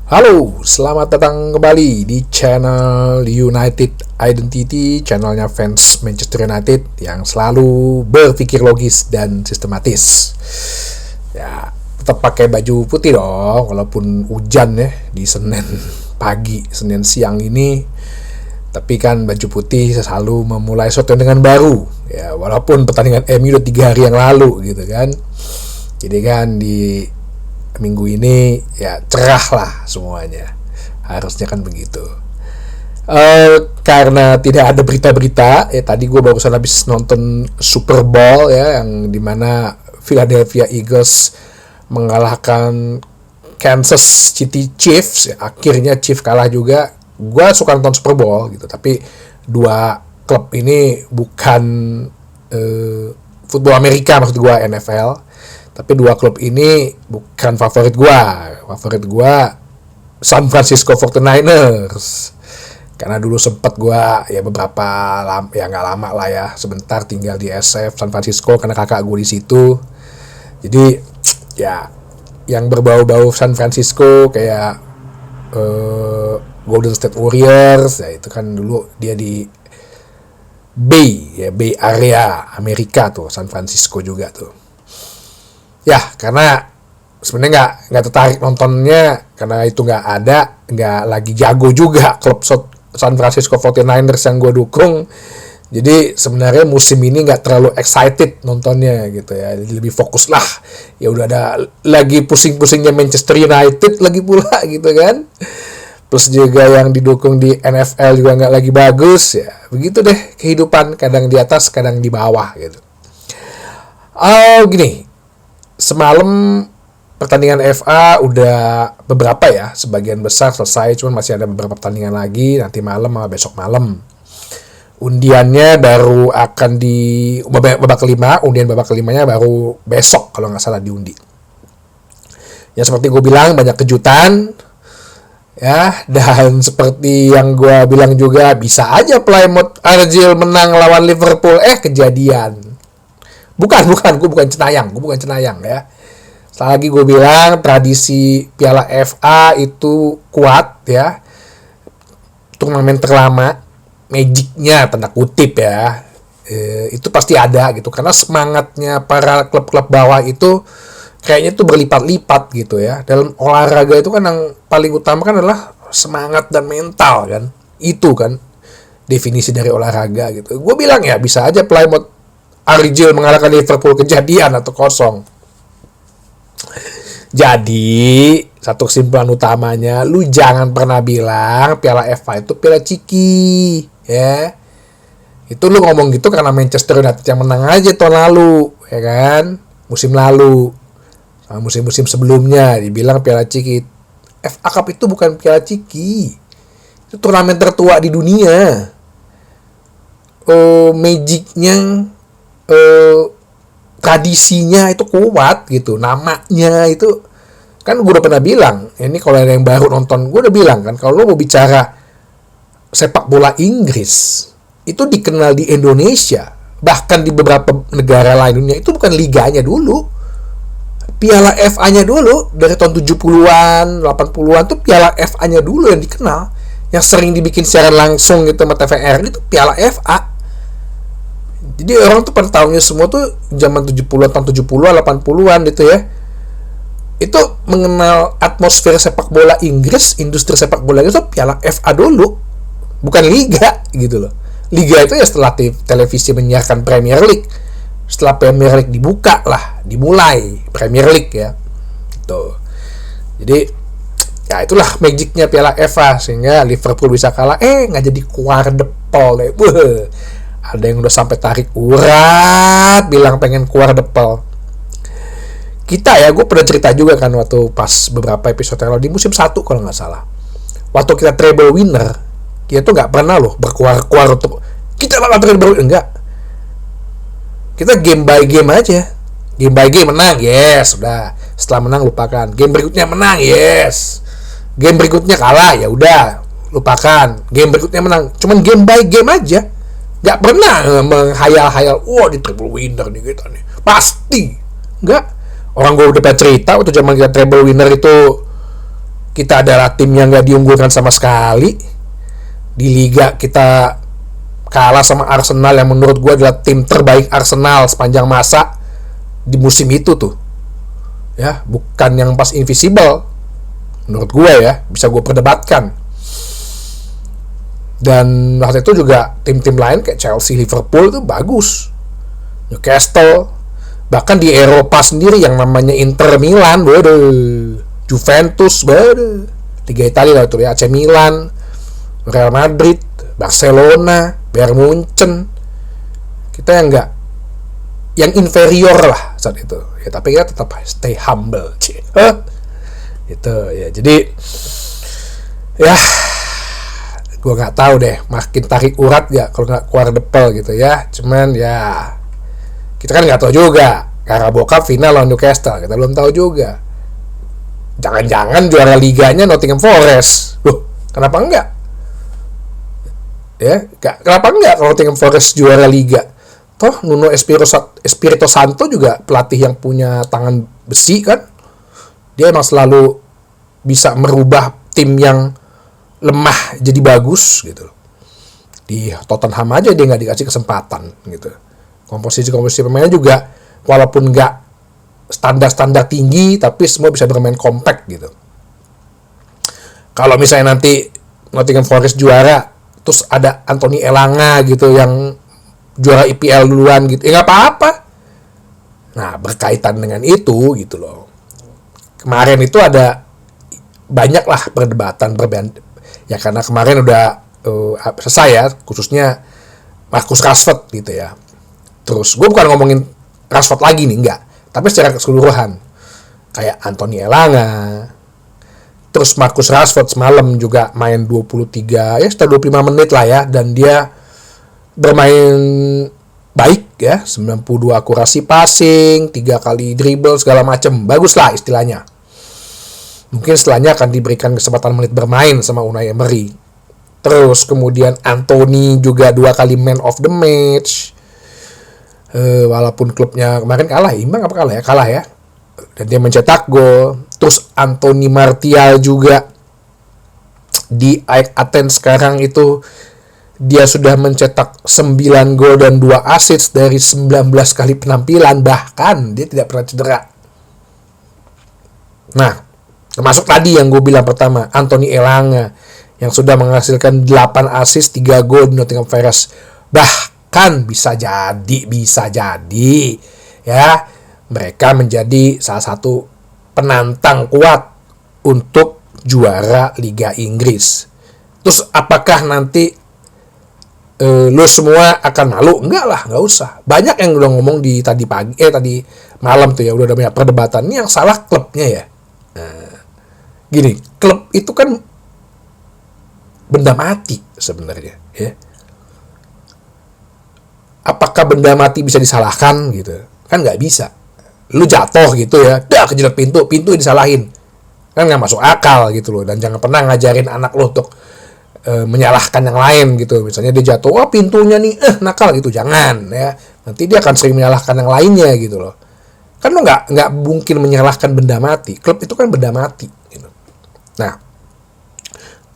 Halo, selamat datang kembali di channel United Identity, channelnya fans Manchester United yang selalu berpikir logis dan sistematis. Ya, tetap pakai baju putih dong, walaupun hujan ya di Senin pagi, Senin siang ini. Tapi kan baju putih selalu memulai sesuatu dengan baru. Ya, walaupun pertandingan MU udah 3 hari yang lalu gitu kan. Jadi kan di minggu ini ya cerah lah semuanya, harusnya kan begitu. Karena tidak ada berita-berita ya, tadi gue barusan habis nonton Super Bowl ya, yang dimana Philadelphia Eagles mengalahkan Kansas City Chiefs ya. Akhirnya Chiefs kalah juga. Gue suka nonton Super Bowl gitu, tapi dua klub ini bukan football Amerika, maksud gue NFL. Tapi dua klub ini bukan favorit gua. Favorit gua San Francisco 49ers. Karena dulu sempat gua ya beberapa ya nggak lama lah ya, sebentar tinggal di SF San Francisco karena kakak gua di situ. Jadi ya yang berbau-bau San Francisco kayak Golden State Warriors ya, itu kan dulu dia di Bay Area Amerika tuh, San Francisco juga tuh. Ya, karena sebenarnya nggak tertarik nontonnya karena itu nggak lagi jago juga klub San Francisco 49ers yang gue dukung. Jadi sebenarnya musim ini nggak terlalu excited nontonnya gitu ya. Jadi lebih fokus lah. Ya udah ada lagi pusing-pusingnya Manchester United lagi pula gitu kan. Plus juga yang didukung di NFL juga nggak lagi bagus ya. Begitu deh kehidupan, kadang di atas, kadang di bawah gitu. Gini. Semalam pertandingan FA udah beberapa ya, sebagian besar selesai, cuman masih ada beberapa pertandingan lagi nanti malam sama besok malam. Undiannya baru akan di babak kelima, undian babak kelimanya baru besok kalau nggak salah diundi. Ya seperti gue bilang, banyak kejutan ya, dan seperti yang gue bilang juga, bisa aja Plymouth Argyle menang lawan Liverpool, kejadian. Bukan, gue bukan cenayang ya. Sekali lagi gue bilang, tradisi Piala FA itu kuat ya. Turnamen terlama, magicnya tanda kutip ya, itu pasti ada gitu. Karena semangatnya para klub-klub bawah itu kayaknya tuh berlipat-lipat gitu ya. Dalam olahraga itu kan yang paling utama kan adalah semangat dan mental kan. Itu kan definisi dari olahraga gitu. Gue bilang ya, bisa aja Plymouth Argyle mengalahkan Liverpool, kejadian atau kosong. Jadi satu kesimpulan utamanya, lu jangan pernah bilang Piala FA itu Piala Ciki ya. Itu lu ngomong gitu karena Manchester United yang menang aja tahun lalu ya kan, musim lalu. Sama musim-musim sebelumnya dibilang Piala Ciki. FA Cup itu bukan Piala Ciki, itu turnamen tertua di dunia. Magicnya, tradisinya itu kuat gitu, namanya itu kan gue udah pernah bilang. Ini kalau ada yang baru nonton, gue udah bilang kan, kalau lo mau bicara sepak bola Inggris itu dikenal di Indonesia, bahkan di beberapa negara lain dunia, itu bukan liganya dulu, Piala FA-nya dulu. Dari tahun 70-an 80-an tuh Piala FA-nya dulu yang dikenal, yang sering dibikin siaran langsung gitu sama TVR, itu Piala FA. Jadi orang tuh pada tahunnya semua tuh zaman 70-an, tahun 70-an, 80-an gitu ya. Itu mengenal atmosfer sepak bola Inggris, industri sepak bola itu Piala FA dulu. Bukan liga gitu loh. Liga itu ya setelah televisi menyiarkan Premier League. Setelah Premier League dibuka lah, dimulai Premier League ya. Gitu. Jadi ya itulah magicnya Piala FA, sehingga Liverpool bisa kalah, nggak jadi quadruple deh. Ada yang udah sampai tarik urat, bilang pengen quadruple. Kita ya, gue pernah cerita juga kan waktu pas beberapa episode yang lalu di musim 1 kalau nggak salah. Waktu kita treble winner, kita tuh nggak pernah loh berkuar-kuar untuk kita bakal treble winner, enggak. Kita game by game aja. Game by game menang, yes, udah. Setelah menang lupakan. Game berikutnya menang, yes. Game berikutnya kalah, ya udah, lupakan. Game berikutnya menang. Cuman game by game aja. Gak pernah menghayal-hayal, di treble winner nih kita nih. Pasti. Enggak. Orang gue udah cerita waktu zaman kita treble winner itu kita adalah tim yang nggak diunggulkan sama sekali. Di Liga kita kalah sama Arsenal yang menurut gue adalah tim terbaik Arsenal sepanjang masa di musim itu tuh. Ya, bukan yang pas invisible. Menurut gue ya, bisa gue perdebatkan. Dan waktu itu juga tim-tim lain kayak Chelsea, Liverpool tuh bagus. Newcastle, bahkan di Eropa sendiri yang namanya Inter Milan, Juventus, Liga Italia lah itu ya, AC Milan, Real Madrid, Barcelona, Bayern Munchen, kita yang enggak, yang inferior lah saat itu ya, tapi kita tetap stay humble itu ya. Jadi ya gue nggak tahu deh, makin tarik urat ya kalau nggak quadruple gitu ya. Cuman ya kita kan nggak tahu juga, Carabao Cup final lawan Newcastle, kita belum tahu juga. Jangan-jangan juara liganya Nottingham Forest. Kenapa enggak? Ya, kenapa enggak kalau Nottingham Forest juara liga? Toh Nuno Espirito Santo juga pelatih yang punya tangan besi kan. Dia emang selalu bisa merubah tim yang lemah jadi bagus gitu. Di Tottenham aja dia nggak dikasih kesempatan gitu. Komposisi pemainnya juga walaupun nggak standar tinggi, tapi semua bisa bermain compact gitu. Kalau misalnya nanti Nottingham Forest juara, terus ada Anthony Elanga gitu yang juara IPL duluan gitu, ya nggak apa-apa. Nah, berkaitan dengan itu gitu loh. Kemarin itu ada banyak lah perdebatan ya, karena kemarin udah selesai ya, khususnya Marcus Rashford gitu ya. Terus gue bukan ngomongin Rashford lagi nih, enggak, tapi secara keseluruhan kayak Anthony Elanga, terus Marcus Rashford semalam juga main 23 ya, sekitar 25 menit lah ya, dan dia bermain baik ya, 92 akurasi passing, 3 kali dribble segala macam, bagus lah istilahnya. Mungkin setelahnya akan diberikan kesempatan menit bermain sama Unai Emery. Terus kemudian Anthony juga 2 kali man of the match. Walaupun klubnya kemarin kalah, imbang apa kalah ya? Kalah ya. Dan dia mencetak gol. Terus Anthony Martial juga di AEK Athens sekarang itu dia sudah mencetak 9 gol dan 2 assist dari 19 kali penampilan. Bahkan dia tidak pernah cedera. Nah, termasuk tadi yang gue bilang pertama, Anthony Elanga yang sudah menghasilkan 8 assist 3 gol di Nottingham Forest. Bahkan bisa jadi ya, mereka menjadi salah satu penantang kuat untuk juara Liga Inggris. Terus apakah nanti lo semua akan malu? Enggak lah, enggak usah. Banyak yang udah ngomong di tadi malam tuh ya, udah ada banyak perdebatan. Ini yang salah klubnya ya. Gini, klub itu kan benda mati sebenarnya ya. Apakah benda mati bisa disalahkan gitu? Kan nggak bisa. Lu jatuh gitu ya, kejedot pintu disalahin. Kan nggak masuk akal gitu loh. Dan jangan pernah ngajarin anak lo untuk menyalahkan yang lain gitu. Misalnya dia jatuh, wah pintunya nih nakal gitu, jangan ya. Nanti dia akan sering menyalahkan yang lainnya gitu loh. Kan lo nggak mungkin menyalahkan benda mati. Klub itu kan benda mati gitu. Nah,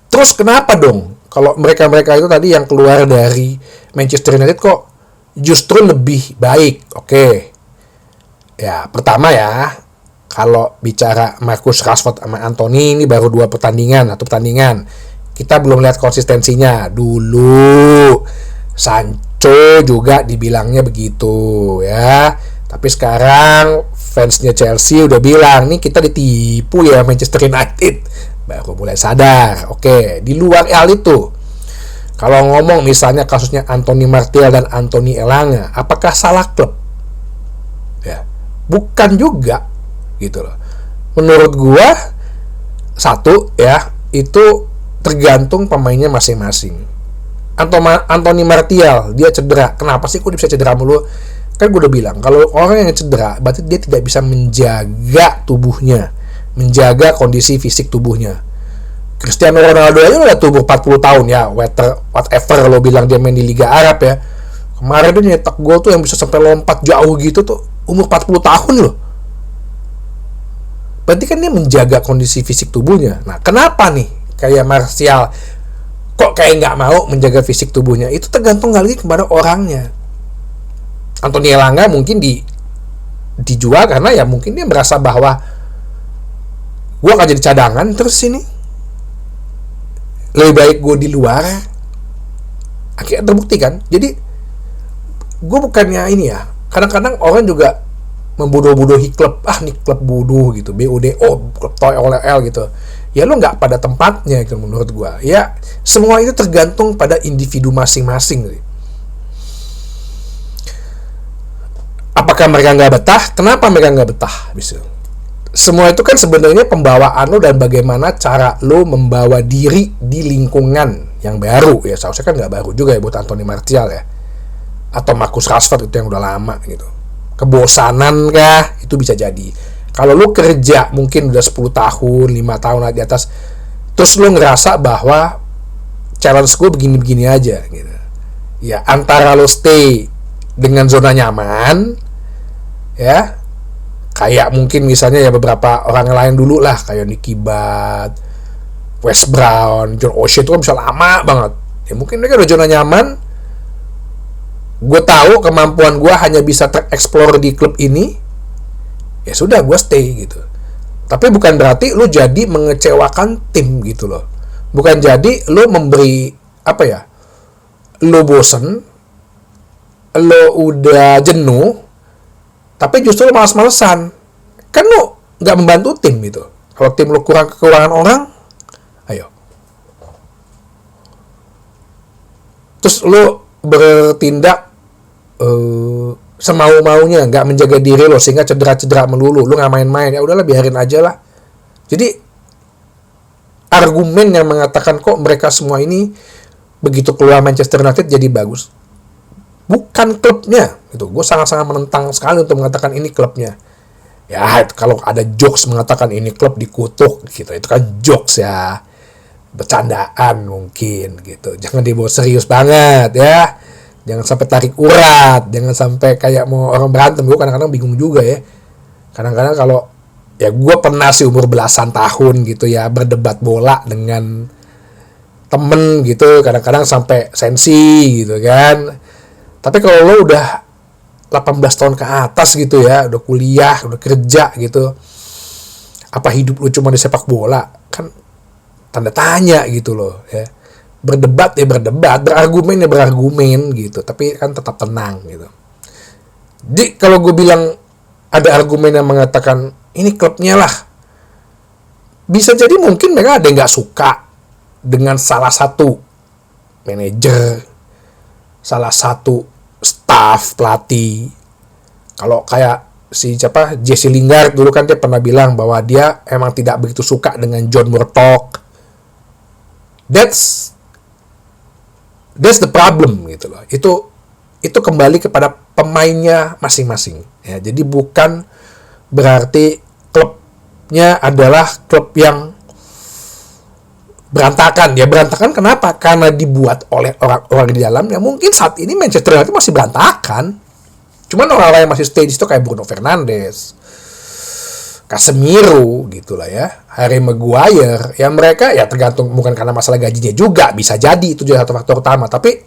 terus kenapa dong kalau mereka itu tadi yang keluar dari Manchester United kok justru lebih baik? Oke. Ya, pertama ya, kalau bicara Marcus Rashford sama Anthony, ini baru 2 pertandingan. Kita belum lihat konsistensinya. Dulu Sancho juga dibilangnya begitu ya. Tapi sekarang fansnya Chelsea udah bilang, nih kita ditipu ya Manchester United. Baru mulai sadar. Oke, di luar hal itu, kalau ngomong misalnya kasusnya Anthony Martial dan Anthony Elanga, apakah salah klub? Ya, bukan juga gitu loh. Menurut gua, satu ya, itu tergantung pemainnya masing-masing. Anthony Martial, dia cedera. Kenapa sih kok dia bisa cedera mulu? Kan gue udah bilang, kalau orang yang cedera, berarti dia tidak bisa menjaga tubuhnya, menjaga kondisi fisik tubuhnya. Cristiano Ronaldo aja udah tubuh 40 tahun ya, whatever lo bilang dia main di Liga Arab ya. Kemarin dia nyetak gol tuh yang bisa sampai lompat jauh gitu tuh, umur 40 tahun loh. berarti kan dia menjaga kondisi fisik tubuhnya. Nah, kenapa nih kayak Martial kok kayak nggak mau menjaga fisik tubuhnya? Itu tergantung lagi kepada orangnya. Anthony Elanga mungkin dijual karena ya mungkin dia merasa bahwa gue akan jadi cadangan terus ini, lebih baik gue di luar. Akhirnya terbukti kan. Jadi gue bukannya ini ya, kadang-kadang orang juga membodoh-bodohi klub, nih klub bodoh gitu, BODO, klub toy OLL gitu. Ya lu nggak pada tempatnya gitu menurut gue. Ya semua itu tergantung pada individu masing-masing. Apakah mereka nggak betah? Kenapa mereka nggak betah? Bisa. Semua itu kan sebenarnya pembawaan lo dan bagaimana cara lo membawa diri di lingkungan yang baru ya. Seharusnya kan nggak baru juga ya buat Anthony Martial ya, atau Marcus Rashford itu yang udah lama gitu. Kebosanan kah? Itu bisa jadi. Kalau lo kerja mungkin udah 10 tahun 5 tahun di atas, terus lo ngerasa bahwa challenge gue begini-begini aja gitu ya, antara lo stay dengan zona nyaman ya, kayak mungkin misalnya ya beberapa orang lain dulu lah, kayak Nicky Butt, Wes Brown, John O'Shea itu kan bisa lama banget. Ya mungkin mereka udah zona nyaman. Gue tahu kemampuan gue hanya bisa tereksplor di klub ini. Ya sudah, gue stay gitu. Tapi bukan berarti lu jadi mengecewakan tim gitu loh. Bukan jadi lu memberi lu bosen, lu udah jenuh, tapi justru lu malas-malesan. Kan lu nggak membantu tim gitu. Kalau tim lu kekurangan orang, ayo. Terus lu bertindak semau-maunya, nggak menjaga diri lo sehingga cedera-cedera melulu. Lu nggak main-main, ya udahlah biarin aja lah. Jadi argumen yang mengatakan kok mereka semua ini begitu keluar Manchester United jadi bagus, bukan klubnya gitu. Gue sangat-sangat menentang sekali untuk mengatakan ini klubnya. Ya kalau ada jokes mengatakan ini klub dikutuk gitu, itu kan jokes ya, bercandaan mungkin gitu. Jangan dibawa serius banget ya. Jangan sampai tarik urat, jangan sampai kayak mau orang berantem. Gue kadang-kadang bingung juga ya. Kadang-kadang kalau ya gue pernah sih umur belasan tahun gitu ya berdebat bola dengan temen gitu, kadang-kadang sampai sensi gitu kan. Tapi kalau lo udah 18 tahun ke atas gitu ya, udah kuliah, udah kerja gitu, apa hidup lo cuma di sepak bola? Kan tanda tanya gitu loh ya. Berdebat ya berdebat, berargumen ya berargumen gitu, tapi kan tetap tenang gitu. Jadi kalau gue bilang ada argumen yang mengatakan ini klubnya lah, bisa jadi mungkin mereka ada yang nggak suka dengan salah satu manajer, salah satu staff pelatih. Kalau kayak Jesse Lingard dulu kan dia pernah bilang bahwa dia emang tidak begitu suka dengan John Murtough. That's the problem gitu loh. Itu kembali kepada pemainnya masing-masing ya. Jadi bukan berarti klubnya adalah klub yang berantakan. Ya berantakan kenapa? Karena dibuat oleh orang-orang di dalamnya. Mungkin saat ini Manchester United masih berantakan. Cuman orang-orang yang masih stay di situ kayak Bruno Fernandes, Casemiro gitulah ya, Harry Maguire, yang mereka ya tergantung, bukan karena masalah gajinya juga, bisa jadi itu juga satu faktor utama, tapi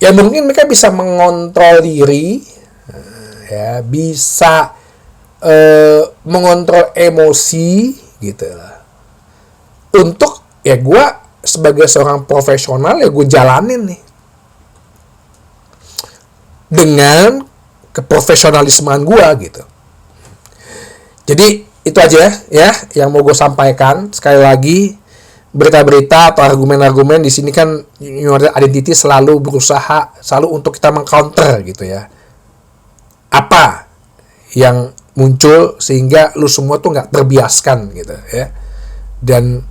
ya mungkin mereka bisa mengontrol diri ya, bisa mengontrol emosi gitu lah. Untuk ya gue sebagai seorang profesional ya gue jalanin nih dengan keprofesionalismean gue gitu. Jadi itu aja ya yang mau gue sampaikan. Sekali lagi, berita-berita atau argumen-argumen di sini kan United Identity selalu berusaha untuk kita mengcounter gitu ya. Apa yang muncul sehingga lu semua tuh nggak terbiaskan gitu ya. Dan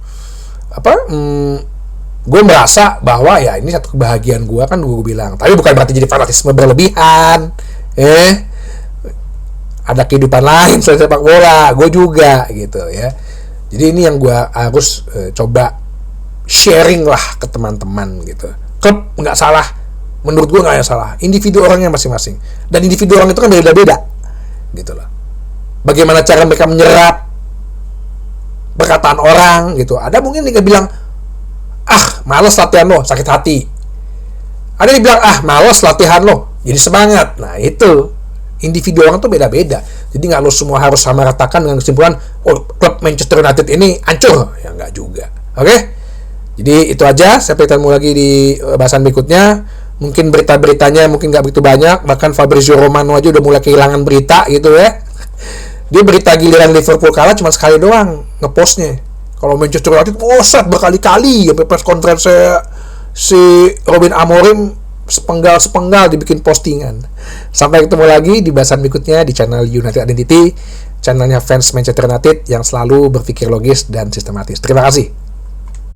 gue merasa bahwa ya ini satu kebahagiaan gue, kan gue bilang. Tapi bukan berarti jadi fanatisme berlebihan. Ada kehidupan lain selain sepak bola, gue juga gitu ya. Jadi ini yang gue harus coba sharing lah ke teman-teman gitu. Klub nggak salah, menurut gue nggak ada salah. Individu orangnya masing-masing, dan individu orang itu kan beda-beda gitu loh. bagaimana cara mereka menyerap perkataan orang gitu. Ada mungkin yang bilang, malas latihan lo, sakit hati. Ada yang bilang, malas latihan lo, jadi semangat. Nah itu, individu orang tuh beda-beda. Jadi nggak lo semua harus sama ratakan dengan kesimpulan, klub Manchester United ini hancur. Ya nggak juga. Oke? Jadi itu aja. Saya beritahu lagi di bahasan berikutnya. Mungkin berita-beritanya mungkin nggak begitu banyak. Bahkan Fabrizio Romano aja udah mulai kehilangan berita gitu ya. Dia berita giliran Liverpool kalah cuma sekali doang ngepostnya. Kalau Manchester United berkali-kali sampai press conference si Robin Amorim sepenggal dibikin postingan. Sampai ketemu lagi di bahasan berikutnya di channel United Identity, channelnya fans Manchester United yang selalu berpikir logis dan sistematis. Terima kasih.